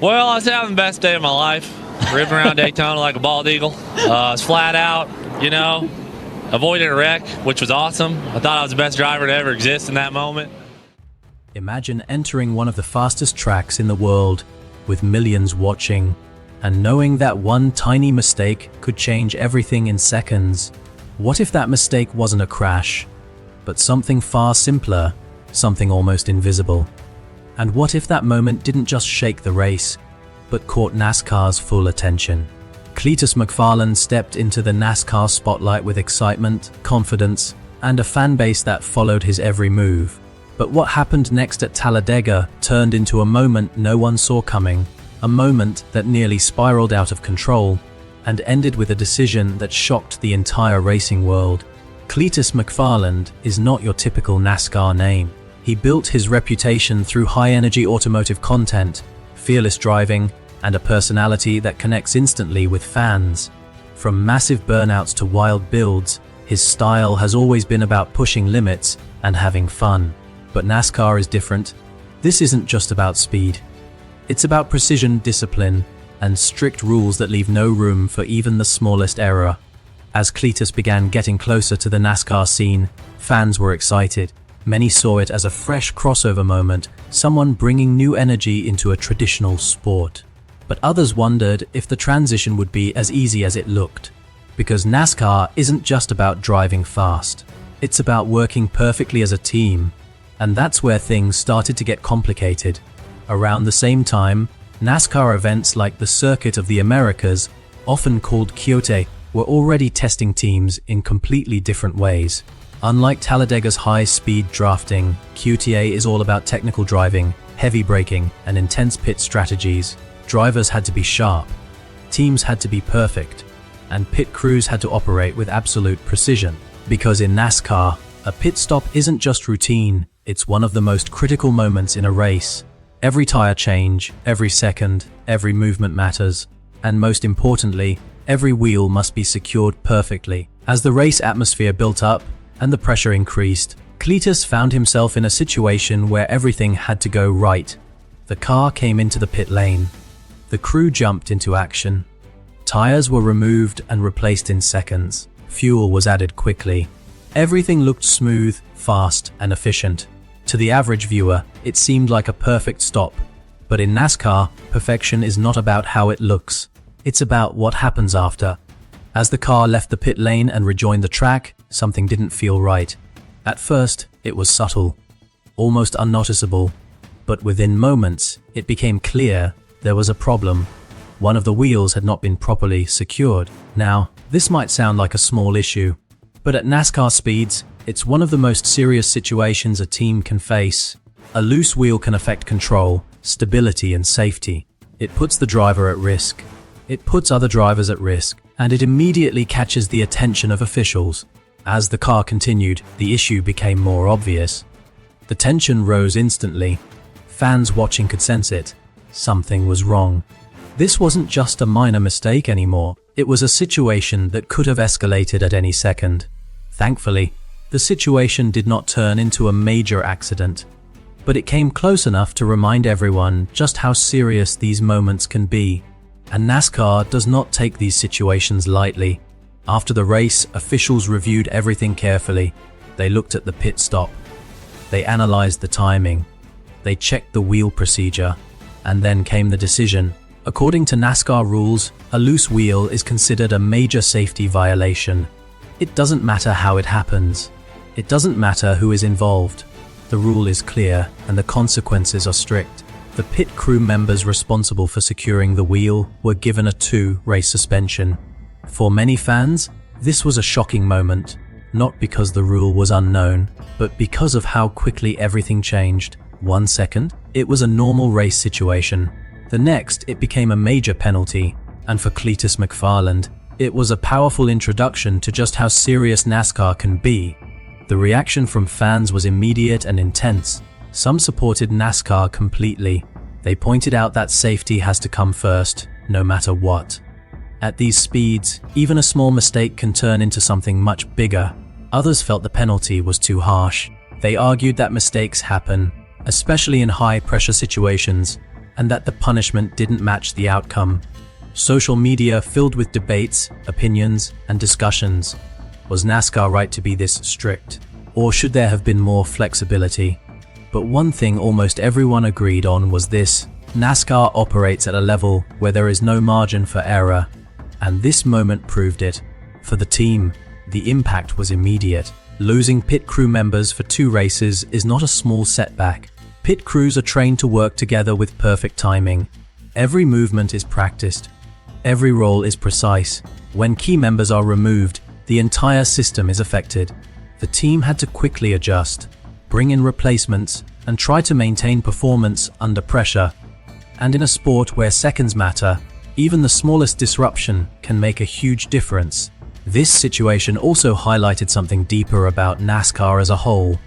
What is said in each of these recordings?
Well, I was having the best day of my life, ripping around Daytona like a bald eagle. I was flat out, avoided a wreck, which was awesome. I thought I was the best driver to ever exist in that moment. Imagine entering one of the fastest tracks in the world with millions watching and knowing that one tiny mistake could change everything in seconds. What if that mistake wasn't a crash, but something far simpler, something almost invisible? And what if that moment didn't just shake the race, but caught NASCAR's full attention? Cleetus McFarland stepped into the NASCAR spotlight with excitement, confidence, and a fan base that followed his every move. But what happened next at Talladega turned into a moment no one saw coming, a moment that nearly spiraled out of control and ended with a decision that shocked the entire racing world. Cleetus McFarland is not your typical NASCAR name. He built his reputation through high-energy automotive content, fearless driving, and a personality that connects instantly with fans. From massive burnouts to wild builds, his style has always been about pushing limits and having fun. But NASCAR is different. This isn't just about speed. It's about precision, discipline, and strict rules that leave no room for even the smallest error. As Cleetus began getting closer to the NASCAR scene, fans were excited. Many saw it as a fresh crossover moment, someone bringing new energy into a traditional sport. But others wondered if the transition would be as easy as it looked. Because NASCAR isn't just about driving fast. It's about working perfectly as a team. And that's where things started to get complicated. Around the same time, NASCAR events like the Circuit of the Americas, often called Kyoto, were already testing teams in completely different ways. Unlike Talladega's high-speed drafting, QTA is all about technical driving, heavy braking, and intense pit strategies. Drivers had to be sharp, teams had to be perfect, and pit crews had to operate with absolute precision. Because in NASCAR, a pit stop isn't just routine, it's one of the most critical moments in a race. Every tire change, every second, every movement matters, and most importantly, every wheel must be secured perfectly. As the race atmosphere built up and the pressure increased, Cleetus found himself in a situation where everything had to go right. The car came into the pit lane. The crew jumped into action. Tires were removed and replaced in seconds. Fuel was added quickly. Everything looked smooth, fast, and efficient. To the average viewer, it seemed like a perfect stop. But in NASCAR, perfection is not about how it looks. It's about what happens after. As the car left the pit lane and rejoined the track, something didn't feel right. At first, it was subtle, almost unnoticeable. But within moments, it became clear there was a problem. One of the wheels had not been properly secured. Now, this might sound like a small issue, but at NASCAR speeds, it's one of the most serious situations a team can face. A loose wheel can affect control, stability, and safety. It puts the driver at risk. It puts other drivers at risk, and it immediately catches the attention of officials. As the car continued, the issue became more obvious. The tension rose instantly. Fans watching could sense it. Something was wrong. This wasn't just a minor mistake anymore. It was a situation that could have escalated at any second. Thankfully, the situation did not turn into a major accident, but it came close enough to remind everyone just how serious these moments can be. And NASCAR does not take these situations lightly. After the race, officials reviewed everything carefully. They looked at the pit stop. They analyzed the timing. They checked the wheel procedure. And then came the decision. According to NASCAR rules, a loose wheel is considered a major safety violation. It doesn't matter how it happens. It doesn't matter who is involved. The rule is clear and the consequences are strict. The pit crew members responsible for securing the wheel were given a 2-race suspension. For many fans, this was a shocking moment, not because the rule was unknown, but because of how quickly everything changed. 1 second, it was a normal race situation. The next, it became a major penalty. And for Cleetus McFarland, it was a powerful introduction to just how serious NASCAR can be. The reaction from fans was immediate and intense. Some supported NASCAR completely. They pointed out that safety has to come first, no matter what. At these speeds, even a small mistake can turn into something much bigger. Others felt the penalty was too harsh. They argued that mistakes happen, especially in high-pressure situations, and that the punishment didn't match the outcome. Social media filled with debates, opinions, and discussions. Was NASCAR right to be this strict? Or should there have been more flexibility? But one thing almost everyone agreed on was this: NASCAR operates at a level where there is no margin for error. And this moment proved it. For the team, the impact was immediate. Losing pit crew members for 2 races is not a small setback. Pit crews are trained to work together with perfect timing. Every movement is practiced. Every role is precise. When key members are removed, the entire system is affected. The team had to quickly adjust, bring in replacements, and try to maintain performance under pressure. And in a sport where seconds matter, even the smallest disruption can make a huge difference. This situation also highlighted something deeper about NASCAR as a whole.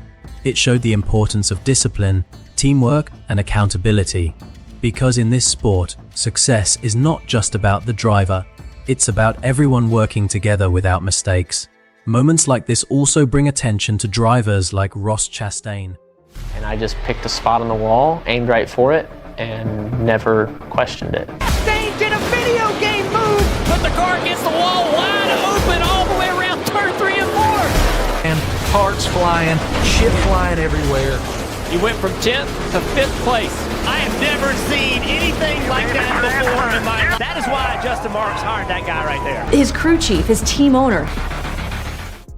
It showed the importance of discipline, teamwork, and accountability. Because in this sport, success is not just about the driver. It's about everyone working together without mistakes. Moments like this also bring attention to drivers like Ross Chastain. And I just picked a spot on the wall, aimed right for it, and never questioned it. Chastain did a video game move, but the car against the wall wide open all the way around turn 3 and 4. And parts flying, shit flying everywhere. He went from 10th to 5th place. I have never seen anything like that before in my life. That is why Justin Marks hired that guy right there. His crew chief, his team owner,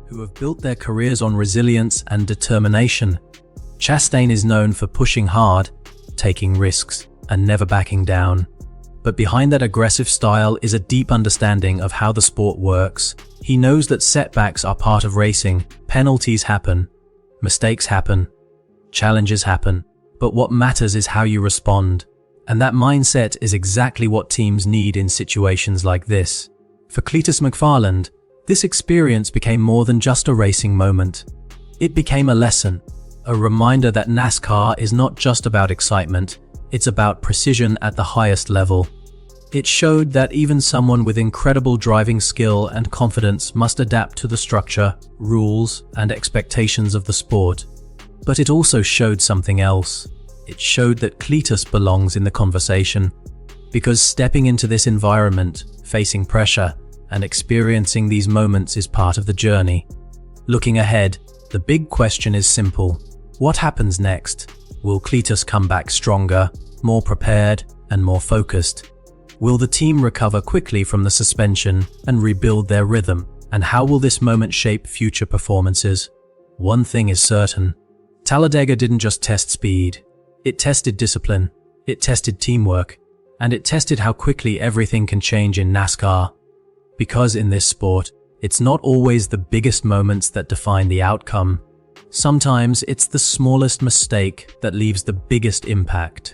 who have built their careers on resilience and determination. Chastain is known for pushing hard, taking risks, and never backing down. But behind that aggressive style is a deep understanding of how the sport works. He knows that setbacks are part of racing, penalties happen, mistakes happen, challenges happen, but what matters is how you respond. And that mindset is exactly what teams need in situations like this. For Cleetus McFarland, this experience became more than just a racing moment. It became a lesson, a reminder that NASCAR is not just about excitement, it's about precision at the highest level. It showed that even someone with incredible driving skill and confidence must adapt to the structure, rules, and expectations of the sport. But it also showed something else. It showed that Cleetus belongs in the conversation. Because stepping into this environment, facing pressure, and experiencing these moments is part of the journey. Looking ahead, the big question is simple. What happens next? Will Cleetus come back stronger, more prepared, and more focused? Will the team recover quickly from the suspension and rebuild their rhythm? And how will this moment shape future performances? One thing is certain. Talladega didn't just test speed. It tested discipline, it tested teamwork, and it tested how quickly everything can change in NASCAR. Because in this sport, it's not always the biggest moments that define the outcome. Sometimes it's the smallest mistake that leaves the biggest impact.